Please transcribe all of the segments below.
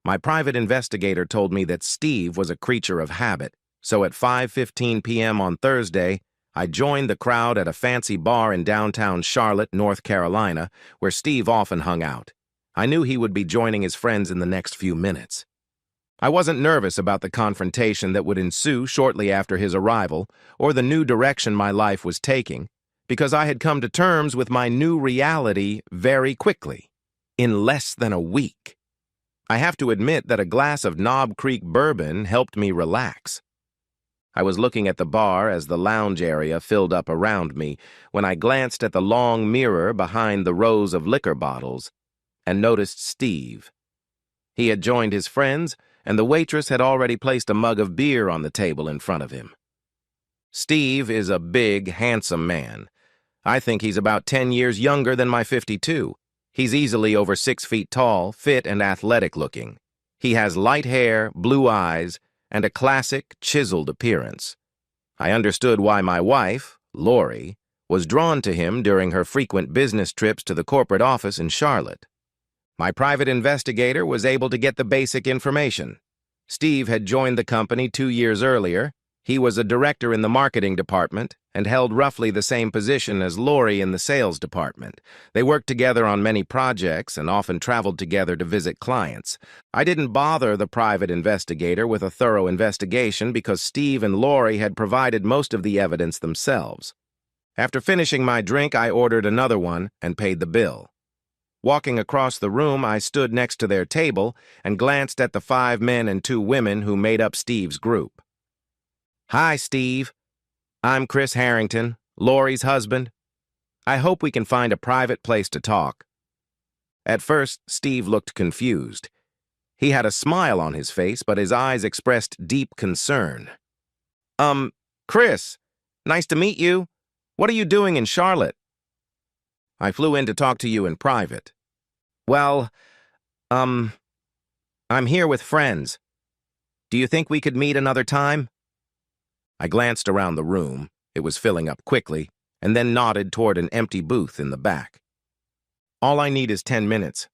My private investigator told me that Steve was a creature of habit, so at 5:15 p.m. on Thursday, I joined the crowd at a fancy bar in downtown Charlotte, North Carolina, where Steve often hung out. I knew he would be joining his friends in the next few minutes. I wasn't nervous about the confrontation that would ensue shortly after his arrival or the new direction my life was taking, because I had come to terms with my new reality very quickly, in less than a week. I have to admit that a glass of Knob Creek bourbon helped me relax. I was looking at the bar as the lounge area filled up around me when I glanced at the long mirror behind the rows of liquor bottles and noticed Steve. He had joined his friends, and the waitress had already placed a mug of beer on the table in front of him. Steve is a big, handsome man. I think he's about 10 years younger than my 52. He's easily over 6 feet tall, fit and athletic looking. He has light hair, blue eyes, and a classic, chiseled appearance. I understood why my wife, Lori, was drawn to him during her frequent business trips to the corporate office in Charlotte. My private investigator was able to get the basic information. Steve had joined the company 2 years earlier. He was a director in the marketing department and held roughly the same position as Lori in the sales department. They worked together on many projects and often traveled together to visit clients. I didn't bother the private investigator with a thorough investigation because Steve and Lori had provided most of the evidence themselves. After finishing my drink, I ordered another one and paid the bill. Walking across the room, I stood next to their table and glanced at the 5 men and 2 women who made up Steve's group. "Hi, Steve. I'm Chris Harrington, Lori's husband. I hope we can find a private place to talk." At first, Steve looked confused. He had a smile on his face, but his eyes expressed deep concern. Chris, nice to meet you. What are you doing in Charlotte?" "I flew in to talk to you in private." "Well, I'm here with friends. Do you think we could meet another time?" I glanced around the room. It was filling up quickly, and then nodded toward an empty booth in the back. "All I need is 10 minutes.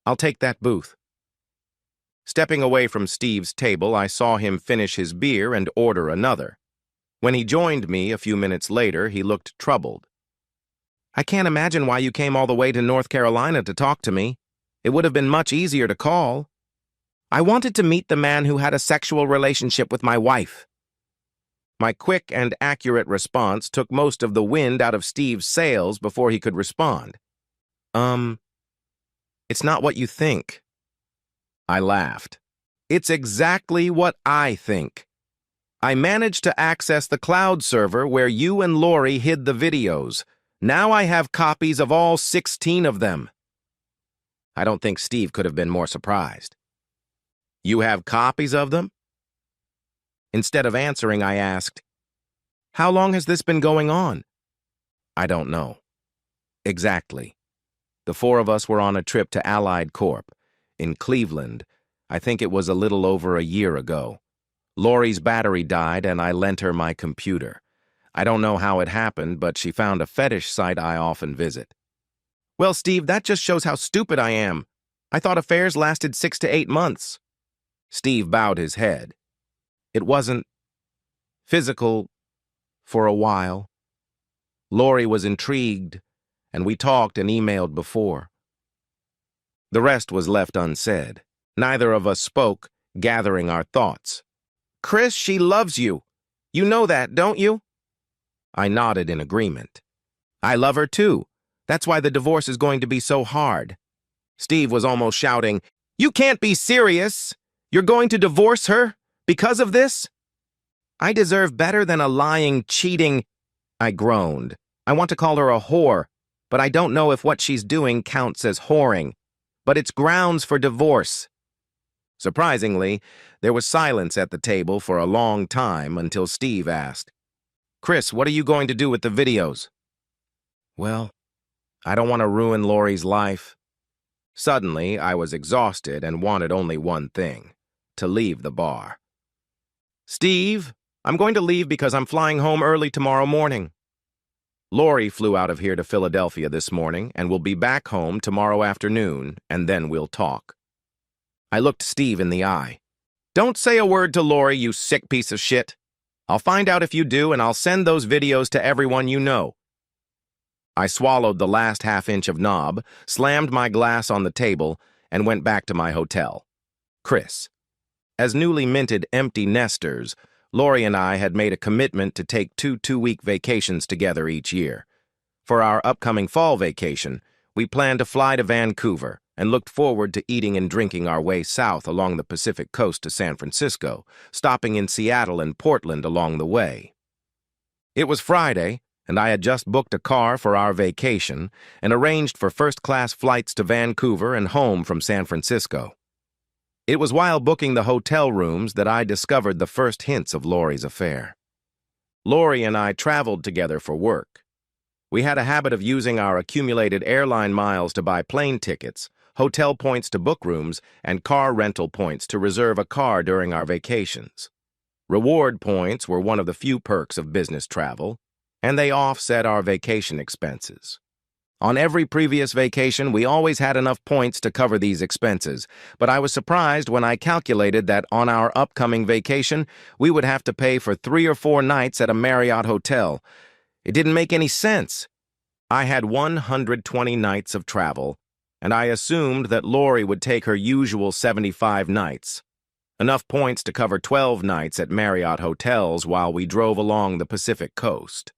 I'll take that booth." Stepping away from Steve's table, I saw him finish his beer and order another. When he joined me a few minutes later, he looked troubled. "I can't imagine why you came all the way to North Carolina to talk to me. It would have been much easier to call." "I wanted to meet the man who had a sexual relationship with my wife." My quick and accurate response took most of the wind out of Steve's sails before he could respond. It's not what you think." I laughed. "It's exactly what I think. I managed to access the cloud server where you and Lori hid the videos. Now I have copies of all 16 of them." I don't think Steve could have been more surprised. "You have copies of them?" Instead of answering, I asked, "How long has this been going on?" "I don't know. Exactly. The 4 of us were on a trip to Allied Corp. in Cleveland. I think it was a little over a year ago. Lori's battery died and I lent her my computer. I don't know how it happened, but she found a fetish site I often visit." "Well, Steve, that just shows how stupid I am. I thought affairs lasted 6 to 8 months. Steve bowed his head. "It wasn't physical for a while. Lori was intrigued, and we talked and emailed before." The rest was left unsaid. Neither of us spoke, gathering our thoughts. "Chris, she loves you. You know that, don't you?" I nodded in agreement. "I love her too. That's why the divorce is going to be so hard." Steve was almost shouting, "You can't be serious! You're going to divorce her because of this?" "I deserve better than a lying, cheating—" I groaned. "I want to call her a whore, but I don't know if what she's doing counts as whoring. But it's grounds for divorce." Surprisingly, there was silence at the table for a long time until Steve asked, "Chris, what are you going to do with the videos?" "Well, I don't want to ruin Lori's life." Suddenly, I was exhausted and wanted only one thing: to leave the bar. "Steve, I'm going to leave because I'm flying home early tomorrow morning." Lori flew out of here to Philadelphia this morning and will be back home tomorrow afternoon, and then we'll talk. I looked Steve in the eye. "Don't say a word to Lori, you sick piece of shit. I'll find out if you do, and I'll send those videos to everyone you know." I swallowed the last half-inch of knob, slammed my glass on the table, and went back to my hotel. Chris. As newly minted empty nesters, Lori and I had made a commitment to take two-week vacations together each year. For our upcoming fall vacation, we planned to fly to Vancouver and looked forward to eating and drinking our way south along the Pacific coast to San Francisco, stopping in Seattle and Portland along the way. It was Friday, and I had just booked a car for our vacation and arranged for first-class flights to Vancouver and home from San Francisco. It was while booking the hotel rooms that I discovered the first hints of Lori's affair. Lori and I traveled together for work. We had a habit of using our accumulated airline miles to buy plane tickets, hotel points to book rooms, and car rental points to reserve a car during our vacations. Reward points were one of the few perks of business travel, and they offset our vacation expenses. On every previous vacation, we always had enough points to cover these expenses, but I was surprised when I calculated that on our upcoming vacation, we would have to pay for 3 or 4 nights at a Marriott hotel. It didn't make any sense. I had 120 nights of travel, and I assumed that Lori would take her usual 75 nights. Enough points to cover 12 nights at Marriott hotels while we drove along the Pacific coast.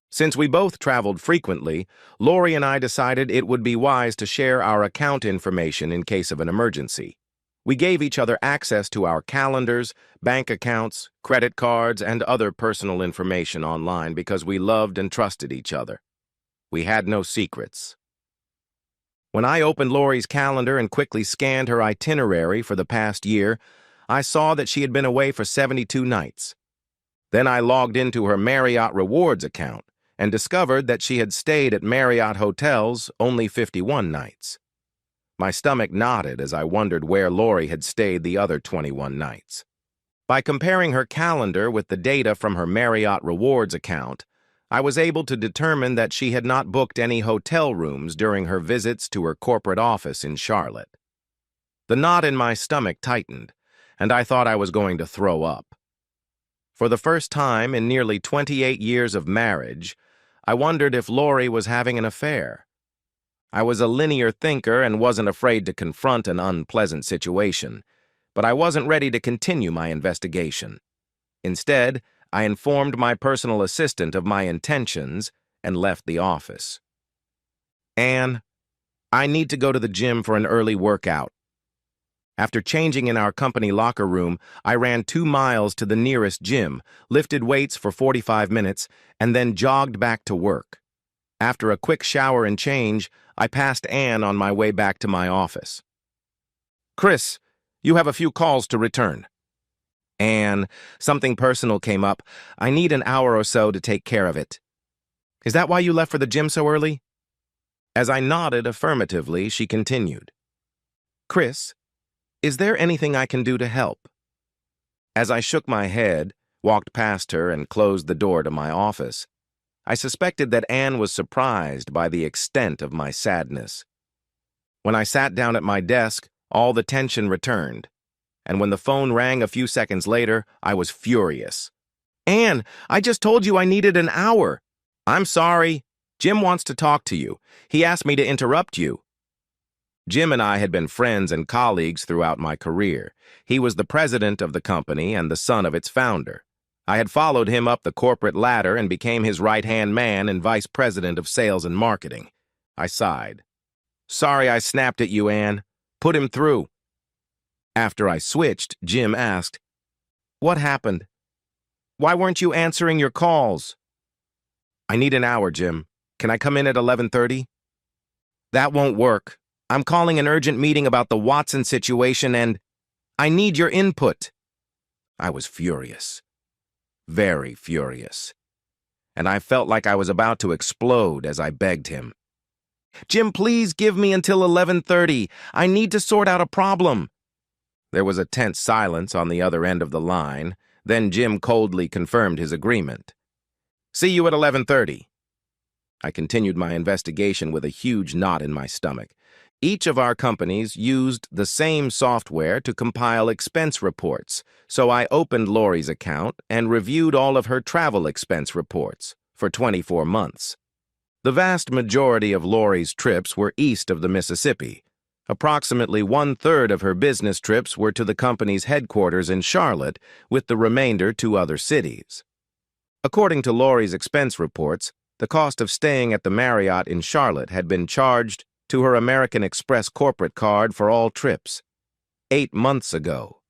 Since we both traveled frequently, Lori and I decided it would be wise to share our account information in case of an emergency. We gave each other access to our calendars, bank accounts, credit cards, and other personal information online because we loved and trusted each other. We had no secrets. When I opened Lori's calendar and quickly scanned her itinerary for the past year, I saw that she had been away for 72 nights. Then I logged into her Marriott Rewards account and discovered that she had stayed at Marriott hotels only 51 nights. My stomach knotted as I wondered where Lori had stayed the other 21 nights. By comparing her calendar with the data from her Marriott Rewards account, I was able to determine that she had not booked any hotel rooms during her visits to her corporate office in Charlotte. The knot in my stomach tightened, and I thought I was going to throw up. For the first time in nearly 28 years of marriage, I wondered if Lori was having an affair. I was a linear thinker and wasn't afraid to confront an unpleasant situation, but I wasn't ready to continue my investigation. Instead, I informed my personal assistant of my intentions and left the office. "Anne, I need to go to the gym for an early workout." After changing in our company locker room, I ran 2 miles to the nearest gym, lifted weights for 45 minutes, and then jogged back to work. After a quick shower and change, I passed Anne on my way back to my office. "Chris, you have a few calls to return." "Anne, something personal came up. I need an hour or so to take care of it." "Is that why you left for the gym so early?" As I nodded affirmatively, she continued. "Chris, is there anything I can do to help?" As I shook my head, walked past her, and closed the door to my office, I suspected that Anne was surprised by the extent of my sadness. When I sat down at my desk, all the tension returned, and when the phone rang a few seconds later, I was furious. "Anne, I just told you I needed an hour." "I'm sorry. Jim wants to talk to you. He asked me to interrupt you." Jim and I had been friends and colleagues throughout my career. He was the president of the company and the son of its founder. I had followed him up the corporate ladder and became his right-hand man and vice president of sales and marketing. I sighed. "Sorry I snapped at you, Anne. Put him through." After I switched, Jim asked, "What happened? Why weren't you answering your calls?" "I need an hour, Jim. Can I come in at 11:30? "That won't work. I'm calling an urgent meeting about the Watson situation and I need your input." I was furious. Very furious. And I felt like I was about to explode as I begged him. "Jim, please give me until 11:30. I need to sort out a problem." There was a tense silence on the other end of the line. Then Jim coldly confirmed his agreement. "See you at 11:30. I continued my investigation with a huge knot in my stomach. Each of our companies used the same software to compile expense reports, so I opened Lori's account and reviewed all of her travel expense reports for 24 months. The vast majority of Lori's trips were east of the Mississippi. Approximately one-third of her business trips were to the company's headquarters in Charlotte, with the remainder to other cities. According to Lori's expense reports, the cost of staying at the Marriott in Charlotte had been charged to her American Express corporate card for all trips 8 months ago.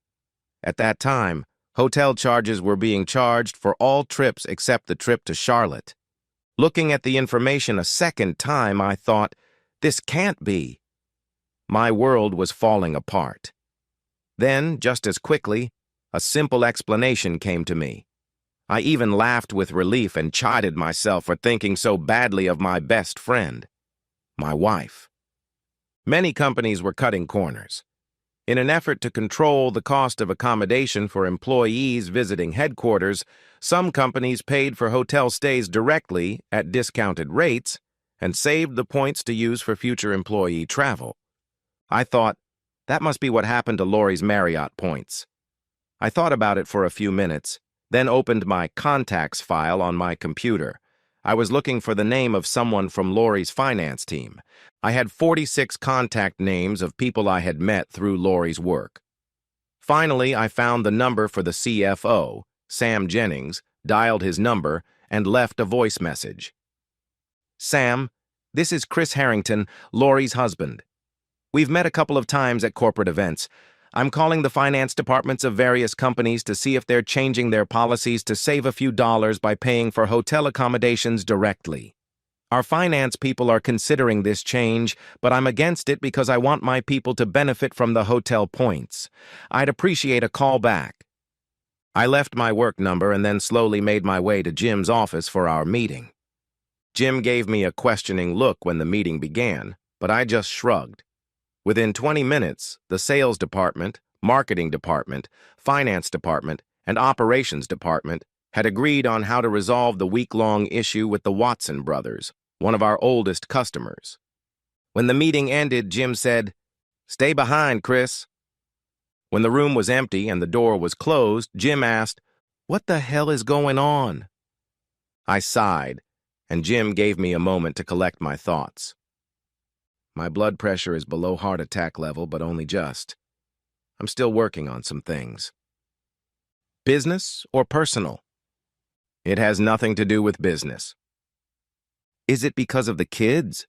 At that time, hotel charges were being charged for all trips except the trip to Charlotte. Looking at the information a second time, I thought, this can't be. My world was falling apart. Then, just as quickly, a simple explanation came to me. I even laughed with relief and chided myself for thinking so badly of my best friend, my wife. Many companies were cutting corners. In an effort to control the cost of accommodation for employees visiting headquarters, some companies paid for hotel stays directly at discounted rates and saved the points to use for future employee travel. I thought, that must be what happened to Lori's Marriott points. I thought about it for a few minutes, then opened my contacts file on my computer. I was looking for the name of someone from Lori's finance team. I had 46 contact names of people I had met through Lori's work. Finally, I found the number for the CFO, Sam Jennings, dialed his number, and left a voice message. Sam, this is Chris Harrington, Lori's husband. We've met a couple of times at corporate events. I'm calling the finance departments of various companies to see if they're changing their policies to save a few dollars by paying for hotel accommodations directly. Our finance people are considering this change, but I'm against it because I want my people to benefit from the hotel points. I'd appreciate a call back. I left my work number and then slowly made my way to Jim's office for our meeting. Jim gave me a questioning look when the meeting began, but I just shrugged. Within 20 minutes, the sales department, marketing department, finance department, and operations department had agreed on how to resolve the week-long issue with the Watson brothers, one of our oldest customers. When the meeting ended, Jim said, "Stay behind, Chris." When the room was empty and the door was closed, Jim asked, "What the hell is going on?" I sighed, and Jim gave me a moment to collect my thoughts. My blood pressure is below heart attack level, but only just. I'm still working on some things. Business or personal? It has nothing to do with business. Is it because of the kids?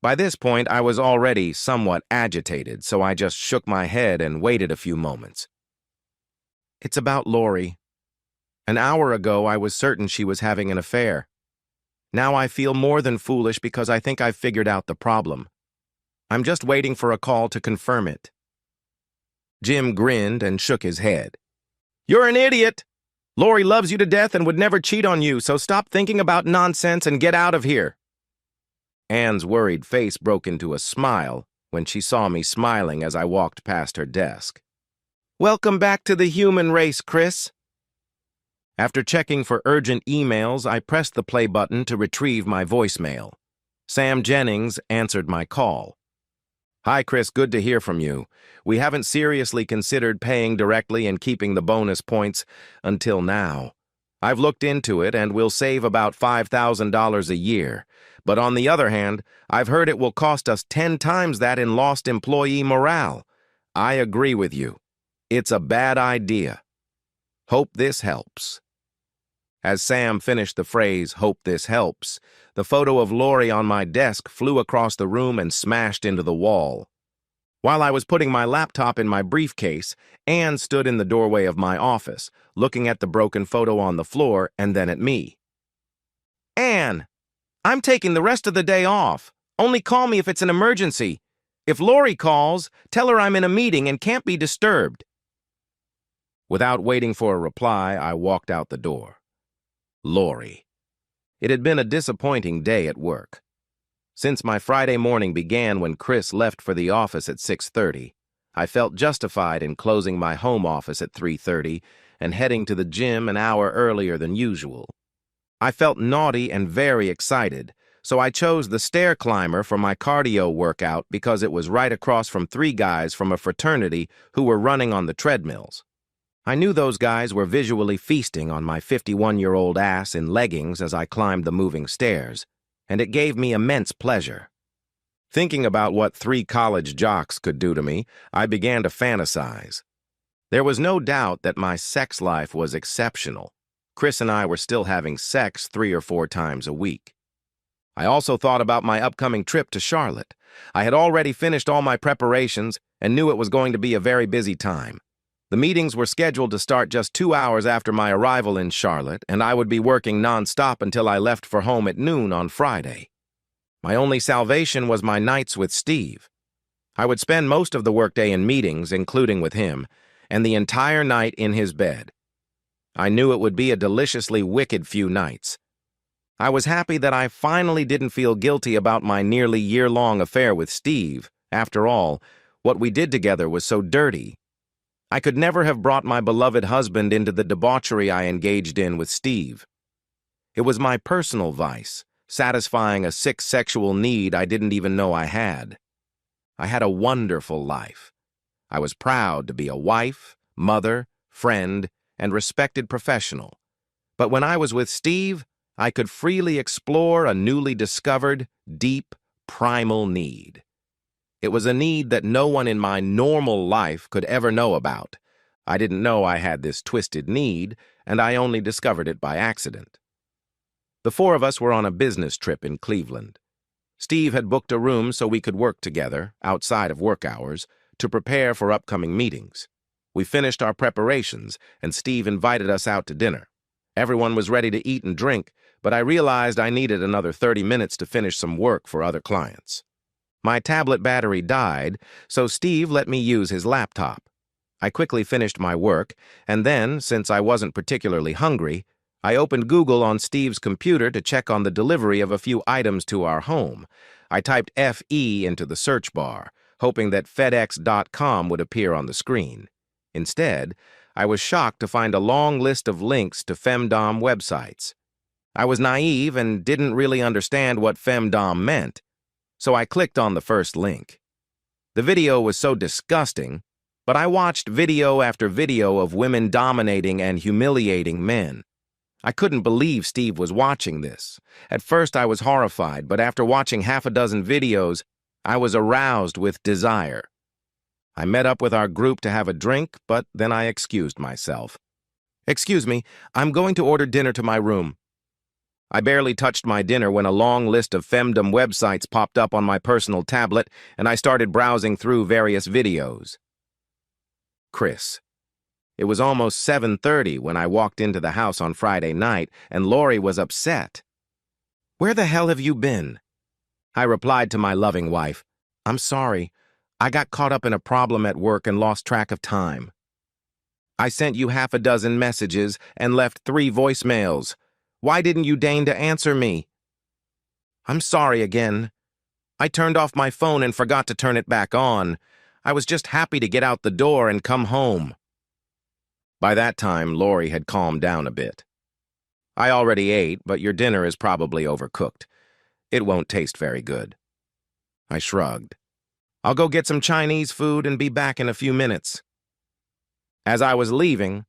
By this point, I was already somewhat agitated, so I just shook my head and waited a few moments. It's about Lori. An hour ago, I was certain she was having an affair. Now I feel more than foolish because I think I've figured out the problem. I'm just waiting for a call to confirm it. Jim grinned and shook his head. You're an idiot! Lori loves you to death and would never cheat on you, so stop thinking about nonsense and get out of here. Anne's worried face broke into a smile when she saw me smiling as I walked past her desk. Welcome back to the human race, Chris. After checking for urgent emails, I pressed the play button to retrieve my voicemail. Sam Jennings answered my call. Hi, Chris, good to hear from you. We haven't seriously considered paying directly and keeping the bonus points until now. I've looked into it and we'll save about $5,000 a year. But on the other hand, I've heard it will cost us 10 times that in lost employee morale. I agree with you. It's a bad idea. Hope this helps. As Sam finished the phrase, hope this helps, the photo of Lori on my desk flew across the room and smashed into the wall. While I was putting my laptop in my briefcase, Anne stood in the doorway of my office, looking at the broken photo on the floor and then at me. Anne, I'm taking the rest of the day off. Only call me if it's an emergency. If Lori calls, tell her I'm in a meeting and can't be disturbed. Without waiting for a reply, I walked out the door. Lori. It had been a disappointing day at work. Since my Friday morning began when Chris left for the office at 6:30, I felt justified in closing my home office at 3:30 and heading to the gym an hour earlier than usual. I felt naughty and very excited, so I chose the stair climber for my cardio workout because it was right across from 3 guys from a fraternity who were running on the treadmills. I knew those guys were visually feasting on my 51-year-old ass in leggings as I climbed the moving stairs, and it gave me immense pleasure. Thinking about what 3 college jocks could do to me, I began to fantasize. There was no doubt that my sex life was exceptional. Chris and I were still having sex 3 or 4 times a week. I also thought about my upcoming trip to Charlotte. I had already finished all my preparations and knew it was going to be a very busy time. The meetings were scheduled to start just 2 hours after my arrival in Charlotte, and I would be working non-stop until I left for home at noon on Friday. My only salvation was my nights with Steve. I would spend most of the workday in meetings, including with him, and the entire night in his bed. I knew it would be a deliciously wicked few nights. I was happy that I finally didn't feel guilty about my nearly year-long affair with Steve. After all, what we did together was so dirty. I could never have brought my beloved husband into the debauchery I engaged in with Steve. It was my personal vice, satisfying a sick sexual need I didn't even know I had. I had a wonderful life. I was proud to be a wife, mother, friend, and respected professional. But when I was with Steve, I could freely explore a newly discovered, deep, primal need. It was a need that no one in my normal life could ever know about. I didn't know I had this twisted need, and I only discovered it by accident. The 4 of us were on a business trip in Cleveland. Steve had booked a room so we could work together, outside of work hours, to prepare for upcoming meetings. We finished our preparations, and Steve invited us out to dinner. Everyone was ready to eat and drink, but I realized I needed another 30 minutes to finish some work for other clients. My tablet battery died, so Steve let me use his laptop. I quickly finished my work, and then, since I wasn't particularly hungry, I opened Google on Steve's computer to check on the delivery of a few items to our home. I typed FE into the search bar, hoping that FedEx.com would appear on the screen. Instead, I was shocked to find a long list of links to femdom websites. I was naive and didn't really understand what femdom meant, so I clicked on the first link. The video was so disgusting, but I watched video after video of women dominating and humiliating men. I couldn't believe Steve was watching this. At first I was horrified, but after watching half a dozen videos, I was aroused with desire. I met up with our group to have a drink, but then I excused myself. "Excuse me, I'm going to order dinner to my room." I barely touched my dinner when a long list of femdom websites popped up on my personal tablet, and I started browsing through various videos. Chris. It was almost 7:30 when I walked into the house on Friday night, and Lori was upset. "Where the hell have you been?" I replied to my loving wife, "I'm sorry. I got caught up in a problem at work and lost track of time. I sent you half a dozen messages and left 3 voicemails. Why didn't you deign to answer me?" "I'm sorry again. I turned off my phone and forgot to turn it back on. I was just happy to get out the door and come home." By that time, Lori had calmed down a bit. "I already ate, but your dinner is probably overcooked. It won't taste very good." I shrugged. "I'll go get some Chinese food and be back in a few minutes." As I was leaving,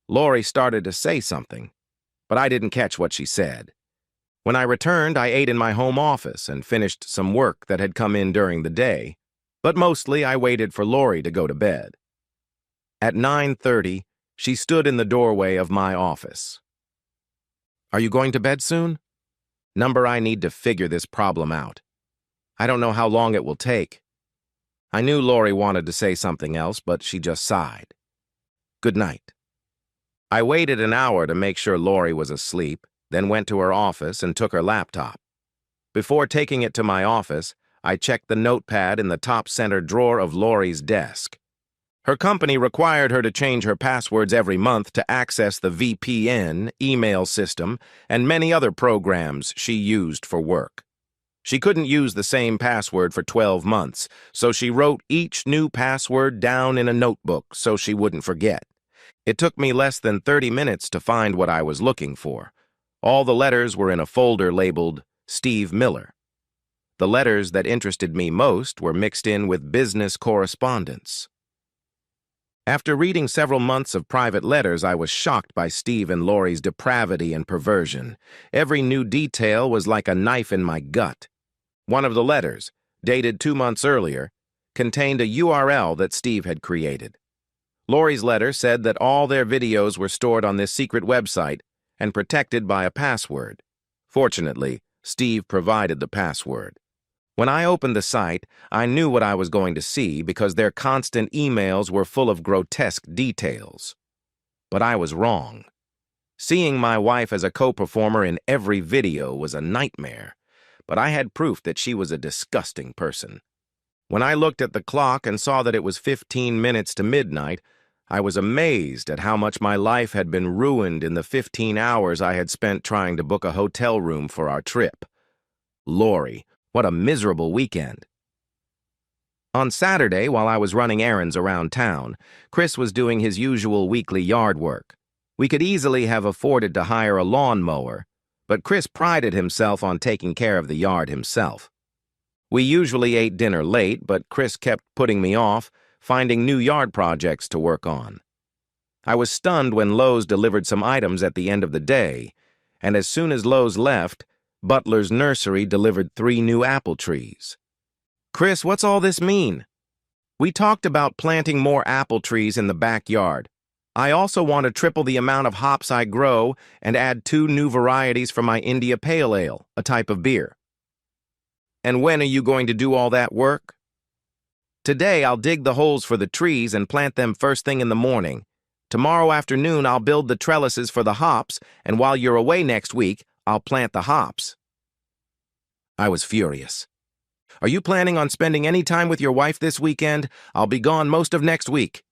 Lori started to say something, but I didn't catch what she said. When I returned, I ate in my home office and finished some work that had come in during the day, but mostly I waited for Lori to go to bed. At 9:30, she stood in the doorway of my office. "Are you going to bed soon?" "Number, I need to figure this problem out. I don't know how long it will take." I knew Lori wanted to say something else, but she just sighed. "Good night." I waited an hour to make sure Lori was asleep, then went to her office and took her laptop. Before taking it to my office, I checked the notepad in the top center drawer of Lori's desk. Her company required her to change her passwords every month to access the VPN, email system, and many other programs she used for work. She couldn't use the same password for 12 months, so she wrote each new password down in a notebook so she wouldn't forget. It took me less than 30 minutes to find what I was looking for. All the letters were in a folder labeled Steve Miller. The letters that interested me most were mixed in with business correspondence. After reading several months of private letters, I was shocked by Steve and Lori's depravity and perversion. Every new detail was like a knife in my gut. One of the letters, dated 2 months earlier, contained a URL that Steve had created. Lori's letter said that all their videos were stored on this secret website and protected by a password. Fortunately, Steve provided the password. When I opened the site, I knew what I was going to see because their constant emails were full of grotesque details. But I was wrong. Seeing my wife as a co-performer in every video was a nightmare, but I had proof that she was a disgusting person. When I looked at the clock and saw that it was 15 minutes to midnight, I was amazed at how much my life had been ruined in the 15 hours I had spent trying to book a hotel room for our trip. Lori, what a miserable weekend. On Saturday, while I was running errands around town, Chris was doing his usual weekly yard work. We could easily have afforded to hire a lawnmower, but Chris prided himself on taking care of the yard himself. We usually ate dinner late, but Chris kept putting me off, finding new yard projects to work on. I was stunned when Lowe's delivered some items at the end of the day, and as soon as Lowe's left, Butler's nursery delivered 3 new apple trees. Chris, what's all this mean? We talked about planting more apple trees in the backyard. I also want to triple the amount of hops I grow and add 2 new varieties for my India Pale Ale, a type of beer. And when are you going to do all that work? Today I'll dig the holes for the trees and plant them first thing in the morning. Tomorrow afternoon I'll build the trellises for the hops, and while you're away next week, I'll plant the hops. I was furious. Are you planning on spending any time with your wife this weekend? I'll be gone most of next week.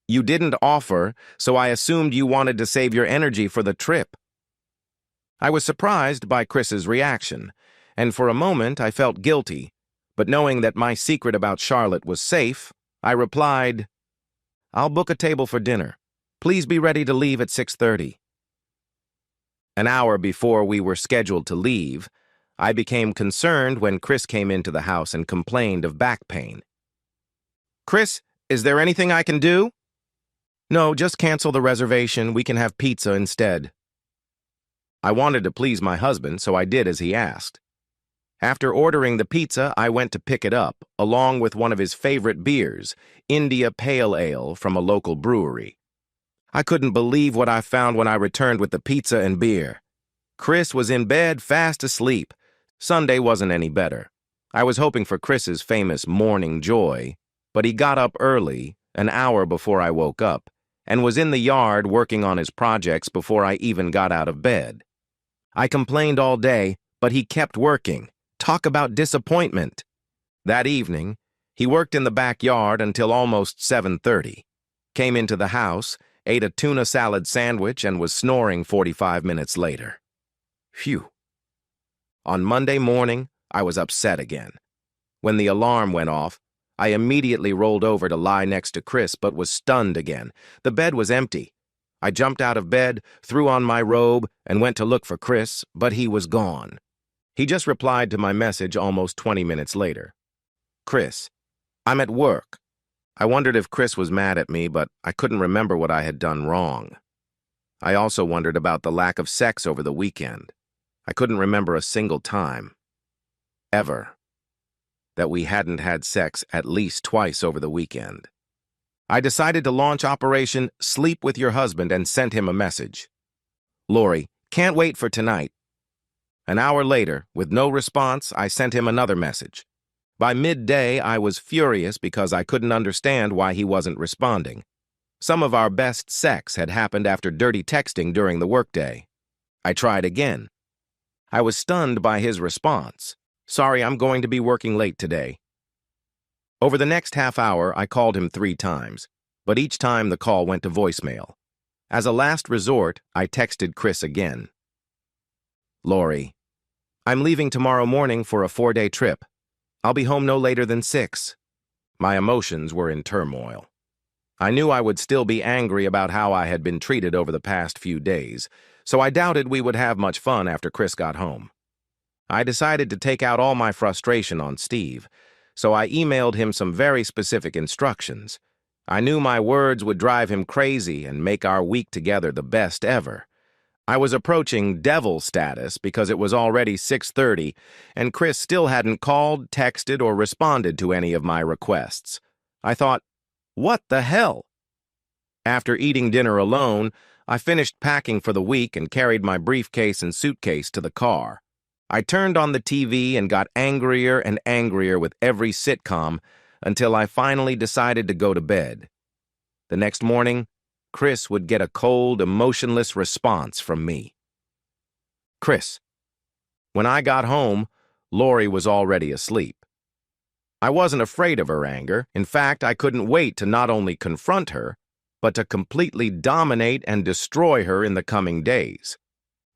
You didn't offer, so I assumed you wanted to save your energy for the trip. I was surprised by Chris's reaction, and for a moment I felt guilty, but knowing that my secret about Charlotte was safe, I replied, I'll book a table for dinner. Please be ready to leave at 6:30. An hour before we were scheduled to leave, I became concerned when Chris came into the house and complained of back pain. Chris, is there anything I can do? No, just cancel the reservation. We can have pizza instead. I wanted to please my husband, so I did as he asked. After ordering the pizza, I went to pick it up, along with one of his favorite beers, India Pale Ale from a local brewery. I couldn't believe what I found when I returned with the pizza and beer. Chris was in bed, fast asleep. Sunday wasn't any better. I was hoping for Chris's famous morning joy, but he got up early, an hour before I woke up, and was in the yard working on his projects before I even got out of bed. I complained all day, but he kept working. Talk about disappointment. That evening, he worked in the backyard until almost 7:30, came into the house, ate a tuna salad sandwich, and was snoring 45 minutes later. Phew. On Monday morning, I was upset again. When the alarm went off, I immediately rolled over to lie next to Chris, but was stunned again. The bed was empty. I jumped out of bed, threw on my robe, and went to look for Chris, but he was gone. He just replied to my message almost 20 minutes later. Chris, I'm at work. I wondered if Chris was mad at me, but I couldn't remember what I had done wrong. I also wondered about the lack of sex over the weekend. I couldn't remember a single time, ever, that we hadn't had sex at least twice over the weekend. I decided to launch Operation Sleep with Your Husband and sent him a message. Lori, can't wait for tonight. An hour later, with no response, I sent him another message. By midday, I was furious because I couldn't understand why he wasn't responding. Some of our best sex had happened after dirty texting during the workday. I tried again. I was stunned by his response. Sorry, I'm going to be working late today. Over the next half hour, I called him 3 times, but each time the call went to voicemail. As a last resort, I texted Chris again. Lori, I'm leaving tomorrow morning for a 4-day trip. I'll be home no later than 6. My emotions were in turmoil. I knew I would still be angry about how I had been treated over the past few days, so I doubted we would have much fun after Chris got home. I decided to take out all my frustration on Steve, so I emailed him some very specific instructions. I knew my words would drive him crazy and make our week together the best ever. I was approaching devil status because it was already 6:30, and Chris still hadn't called, texted, or responded to any of my requests. I thought, what the hell? After eating dinner alone, I finished packing for the week and carried my briefcase and suitcase to the car. I turned on the TV and got angrier and angrier with every sitcom until I finally decided to go to bed. The next morning, Chris would get a cold, emotionless response from me. Chris. When I got home, Lori was already asleep. I wasn't afraid of her anger. In fact, I couldn't wait to not only confront her, but to completely dominate and destroy her in the coming days.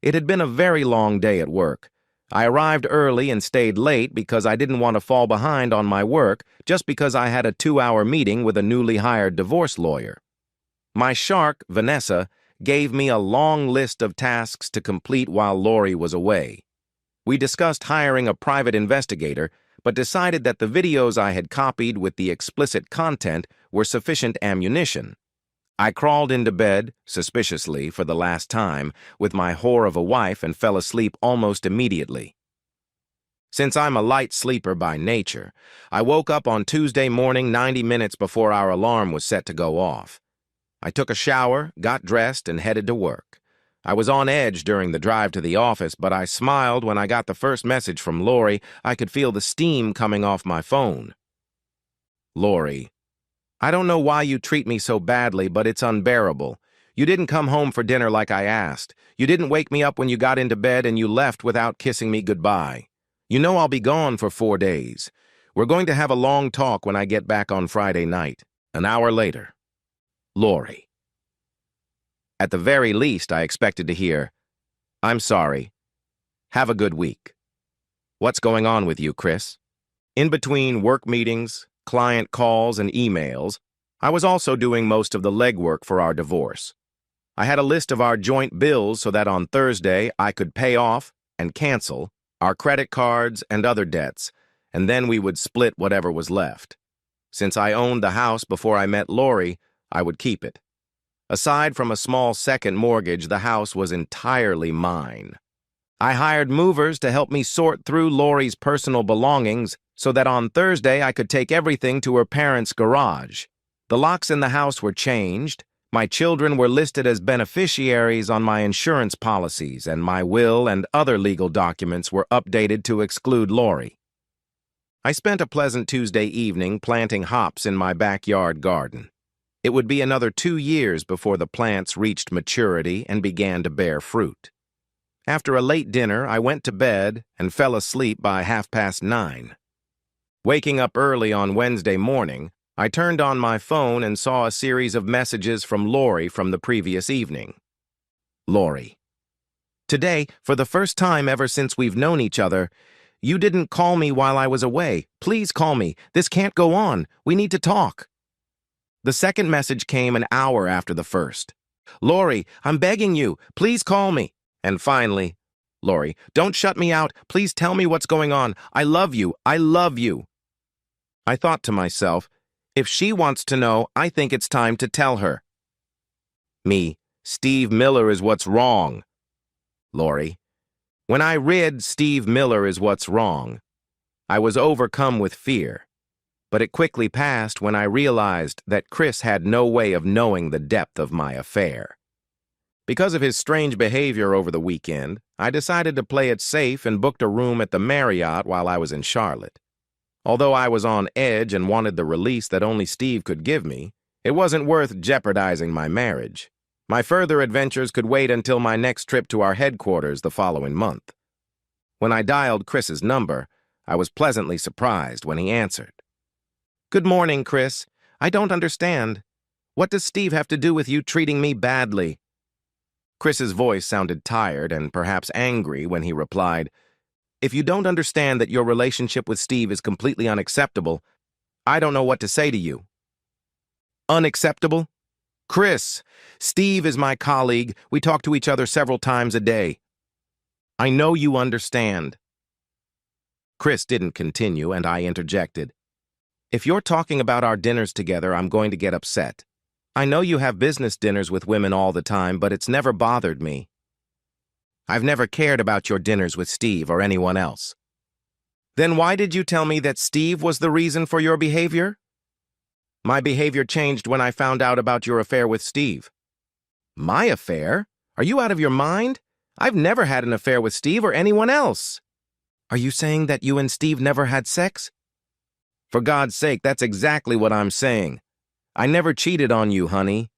It had been a very long day at work. I arrived early and stayed late because I didn't want to fall behind on my work just because I had a 2-hour meeting with a newly hired divorce lawyer. My shark, Vanessa, gave me a long list of tasks to complete while Lori was away. We discussed hiring a private investigator, but decided that the videos I had copied with the explicit content were sufficient ammunition. I crawled into bed, suspiciously for the last time, with my whore of a wife and fell asleep almost immediately. Since I'm a light sleeper by nature, I woke up on Tuesday morning 90 minutes before our alarm was set to go off. I took a shower, got dressed, and headed to work. I was on edge during the drive to the office, but I smiled when I got the first message from Lori. I could feel the steam coming off my phone. Lori. I don't know why you treat me so badly, but it's unbearable. You didn't come home for dinner like I asked. You didn't wake me up when you got into bed, and you left without kissing me goodbye. You know I'll be gone for 4 days. We're going to have a long talk when I get back on Friday night. An hour later. Lori. At the very least, I expected to hear, I'm sorry. Have a good week. What's going on with you, Chris? In between work meetings, client calls, and emails, I was also doing most of the legwork for our divorce. I had a list of our joint bills so that on Thursday I could pay off and cancel our credit cards and other debts, and then we would split whatever was left. Since I owned the house before I met Lori, I would keep it. Aside from a small second mortgage, the house was entirely mine. I hired movers to help me sort through Lori's personal belongings so that on Thursday I could take everything to her parents' garage. The locks in the house were changed, my children were listed as beneficiaries on my insurance policies, and my will and other legal documents were updated to exclude Lori. I spent a pleasant Tuesday evening planting hops in my backyard garden. It would be another 2 years before the plants reached maturity and began to bear fruit. After a late dinner, I went to bed and fell asleep by 9:30. Waking up early on Wednesday morning, I turned on my phone and saw a series of messages from Lori from the previous evening. Lori. Today, for the first time ever since we've known each other, you didn't call me while I was away. Please call me. This can't go on. We need to talk. The second message came an hour after the first. Lori, I'm begging you. Please call me. And finally, Lori, don't shut me out. Please tell me what's going on. I love you. I love you. I thought to myself, if she wants to know, I think it's time to tell her. Me, Steve Miller is what's wrong. Lori, when I read Steve Miller is what's wrong, I was overcome with fear, but it quickly passed when I realized that Chris had no way of knowing the depth of my affair. Because of his strange behavior over the weekend, I decided to play it safe and booked a room at the Marriott while I was in Charlotte. Although I was on edge and wanted the release that only Steve could give me, it wasn't worth jeopardizing my marriage. My further adventures could wait until my next trip to our headquarters the following month. When I dialed Chris's number, I was pleasantly surprised when he answered. Good morning, Chris. I don't understand. What does Steve have to do with you treating me badly? Chris's voice sounded tired and perhaps angry when he replied, If you don't understand that your relationship with Steve is completely unacceptable, I don't know what to say to you. Unacceptable? Chris, Steve is my colleague. We talk to each other several times a day. I know you understand. Chris didn't continue, and I interjected. If you're talking about our dinners together, I'm going to get upset. I know you have business dinners with women all the time, but it's never bothered me. I've never cared about your dinners with Steve or anyone else. Then why did you tell me that Steve was the reason for your behavior? My behavior changed when I found out about your affair with Steve. My affair? Are you out of your mind? I've never had an affair with Steve or anyone else. Are you saying that you and Steve never had sex? For God's sake, that's exactly what I'm saying. I never cheated on you, honey.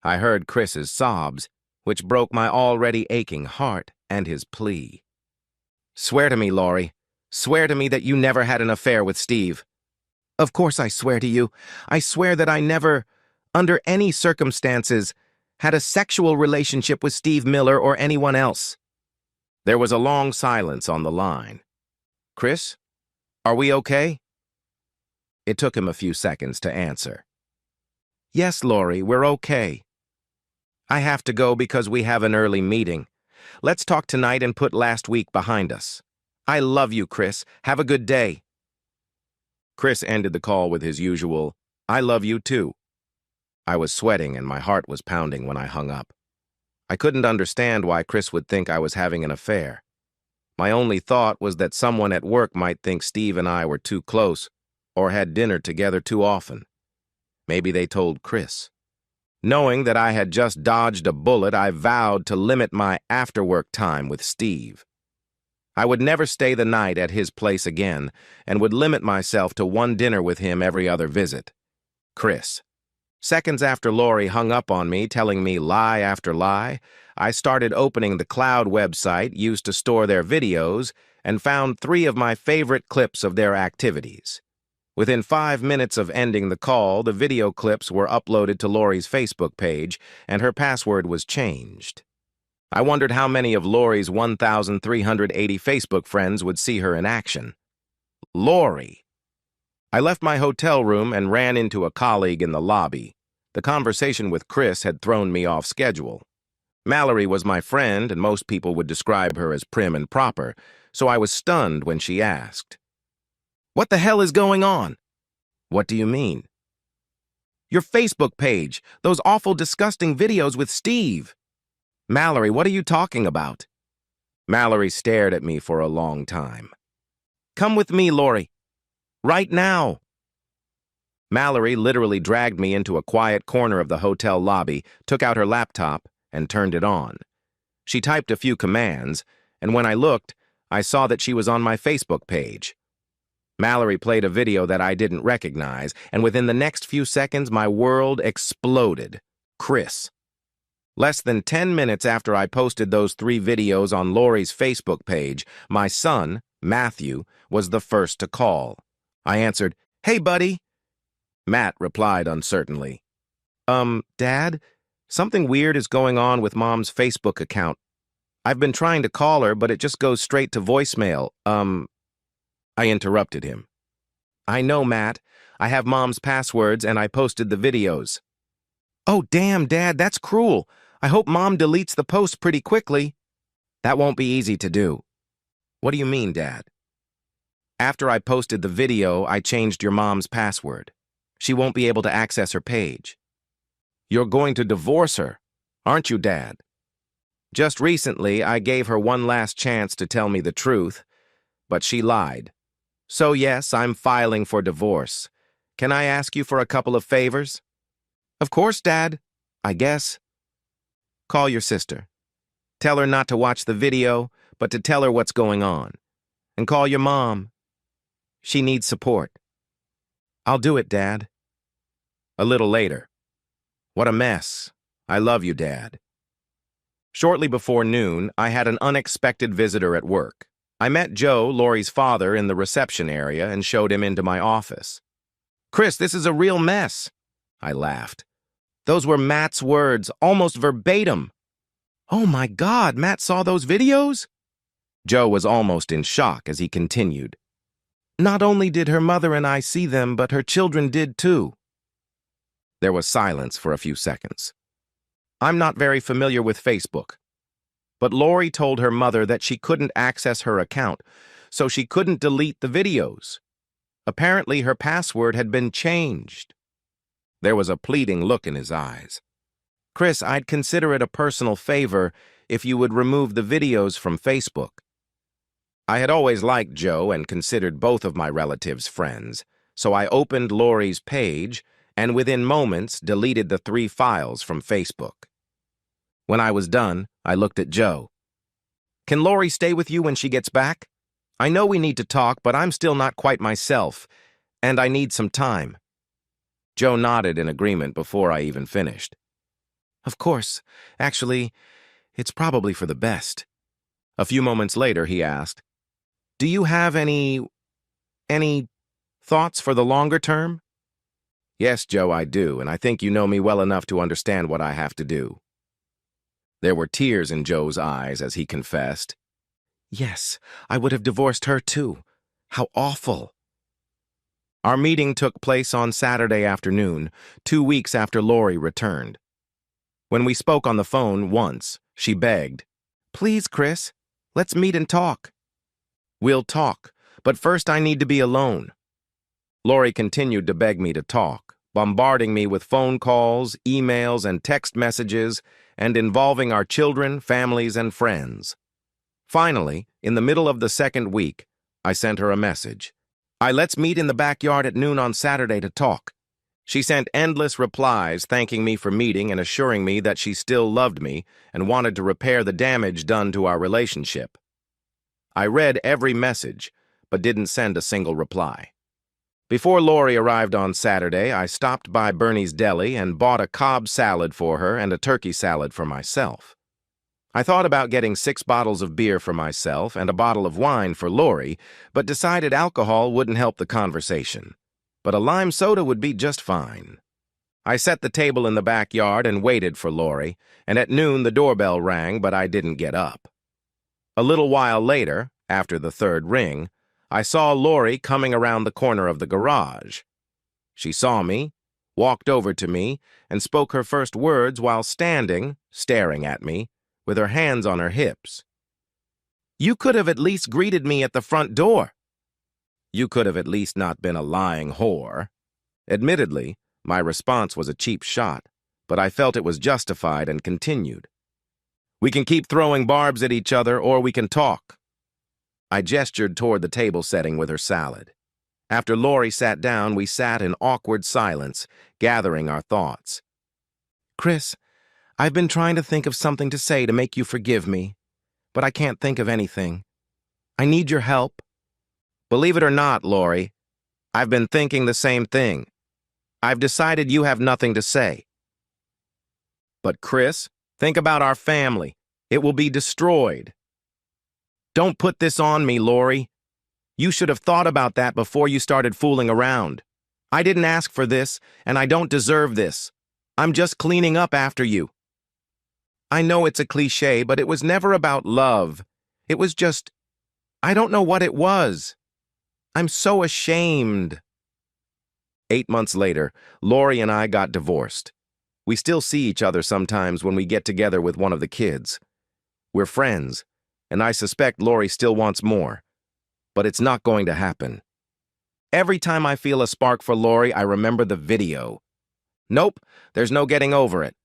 I heard Chris's sobs, which broke my already aching heart, and his plea. Swear to me, Laurie. Swear to me that you never had an affair with Steve. Of course I swear to you. I swear that I never, under any circumstances, had a sexual relationship with Steve Miller or anyone else. There was a long silence on the line. Chris, are we okay? It took him a few seconds to answer. Yes, Laurie, we're okay. I have to go because we have an early meeting. Let's talk tonight and put last week behind us. I love you, Chris. Have a good day. Chris ended the call with his usual, I love you too. I was sweating and my heart was pounding when I hung up. I couldn't understand why Chris would think I was having an affair. My only thought was that someone at work might think Steve and I were too close or had dinner together too often. Maybe they told Chris. Knowing that I had just dodged a bullet, I vowed to limit my after-work time with Steve. I would never stay the night at his place again and would limit myself to one dinner with him every other visit. Chris. Seconds after Laurie hung up on me, telling me lie after lie, I started opening the cloud website used to store their videos and found 3 of my favorite clips of their activities. Within 5 minutes of ending the call, the video clips were uploaded to Laurie's Facebook page, and her password was changed. I wondered how many of Laurie's 1,380 Facebook friends would see her in action. Laurie. I left my hotel room and ran into a colleague in the lobby. The conversation with Chris had thrown me off schedule. Mallory was my friend, and most people would describe her as prim and proper, so I was stunned when she asked, "What the hell is going on?" "What do you mean?" "Your Facebook page, those awful, disgusting videos with Steve." "Mallory, what are you talking about?" Mallory stared at me for a long time. "Come with me, Laurie. Right now." Mallory literally dragged me into a quiet corner of the hotel lobby, took out her laptop, and turned it on. She typed a few commands, and when I looked, I saw that she was on my Facebook page. Mallory played a video that I didn't recognize, and within the next few seconds, my world exploded. Chris. Less than 10 minutes after I posted those 3 videos on Laurie's Facebook page, my son, Matthew, was the first to call. I answered, "Hey, buddy." Matt replied uncertainly, Dad, something weird is going on with Mom's Facebook account. I've been trying to call her, but it just goes straight to voicemail. I interrupted him. "I know, Matt. I have Mom's passwords and I posted the videos." "Oh, damn, Dad, that's cruel. I hope Mom deletes the post pretty quickly." "That won't be easy to do." "What do you mean, Dad?" "After I posted the video, I changed your mom's password. She won't be able to access her page." "You're going to divorce her, aren't you, Dad?" "Just recently, I gave her one last chance to tell me the truth, but she lied. So yes, I'm filing for divorce. Can I ask you for a couple of favors?" "Of course, Dad. I guess." "Call your sister. Tell her not to watch the video, but to tell her what's going on. And call your mom. She needs support." "I'll do it, Dad." A little later. "What a mess. I love you, Dad." Shortly before noon, I had an unexpected visitor at work. I met Joe, Laurie's father, in the reception area and showed him into my office. "Chris, this is a real mess." I laughed. "Those were Matt's words, almost verbatim." "Oh my God, Matt saw those videos?" Joe was almost in shock as he continued. "Not only did her mother and I see them, but her children did too." There was silence for a few seconds. I'm not very familiar with Facebook, but Laurie told her mother that she couldn't access her account, so she couldn't delete the videos. Apparently, her password had been changed. There was a pleading look in his eyes. Chris, I'd consider it a personal favor if you would remove the videos from Facebook. I had always liked Joe and considered both of my relatives friends, so I opened Lori's page and within moments deleted the 3 files from Facebook. When I was done, I looked at Joe. Can Lori stay with you when she gets back? I know we need to talk, but I'm still not quite myself, and I need some time. Joe nodded in agreement before I even finished. Of course. Actually, it's probably for the best. A few moments later, he asked, Do you have any thoughts for the longer term? Yes, Joe, I do, and I think you know me well enough to understand what I have to do. There were tears in Joe's eyes as he confessed, Yes, I would have divorced her too. How awful. Our meeting took place on Saturday afternoon, 2 weeks after Lori returned. When we spoke on the phone once, she begged, Please, Chris, let's meet and talk. We'll talk, but first I need to be alone. Lori continued to beg me to talk, bombarding me with phone calls, emails, and text messages, and involving our children, families, and friends. Finally, in the middle of the second week, I sent her a message. Let's meet in the backyard at noon on Saturday to talk. She sent endless replies thanking me for meeting and assuring me that she still loved me and wanted to repair the damage done to our relationship. I read every message, but didn't send a single reply. Before Lori arrived on Saturday, I stopped by Bernie's Deli and bought a Cobb salad for her and a turkey salad for myself. I thought about getting 6 bottles of beer for myself and a bottle of wine for Lori, but decided alcohol wouldn't help the conversation. But a lime soda would be just fine. I set the table in the backyard and waited for Lori, and at noon the doorbell rang, but I didn't get up. A little while later, after the 3rd ring, I saw Lori coming around the corner of the garage. She saw me, walked over to me, and spoke her first words while standing, staring at me, with her hands on her hips. You could have at least greeted me at the front door. You could have at least not been a lying whore. Admittedly, my response was a cheap shot, but I felt it was justified and continued. We can keep throwing barbs at each other, or we can talk. I gestured toward the table setting with her salad. After Lori sat down, we sat in awkward silence, gathering our thoughts. Chris, I've been trying to think of something to say to make you forgive me, but I can't think of anything. I need your help. Believe it or not, Lori, I've been thinking the same thing. I've decided you have nothing to say. But Chris, think about our family. It will be destroyed. Don't put this on me, Lori. You should have thought about that before you started fooling around. I didn't ask for this, and I don't deserve this. I'm just cleaning up after you. I know it's a cliché, but it was never about love. It was just, I don't know what it was. I'm so ashamed. 8 months later, Lori and I got divorced. We still see each other sometimes when we get together with one of the kids. We're friends, and I suspect Lori still wants more. But it's not going to happen. Every time I feel a spark for Lori, I remember the video. Nope, there's no getting over it.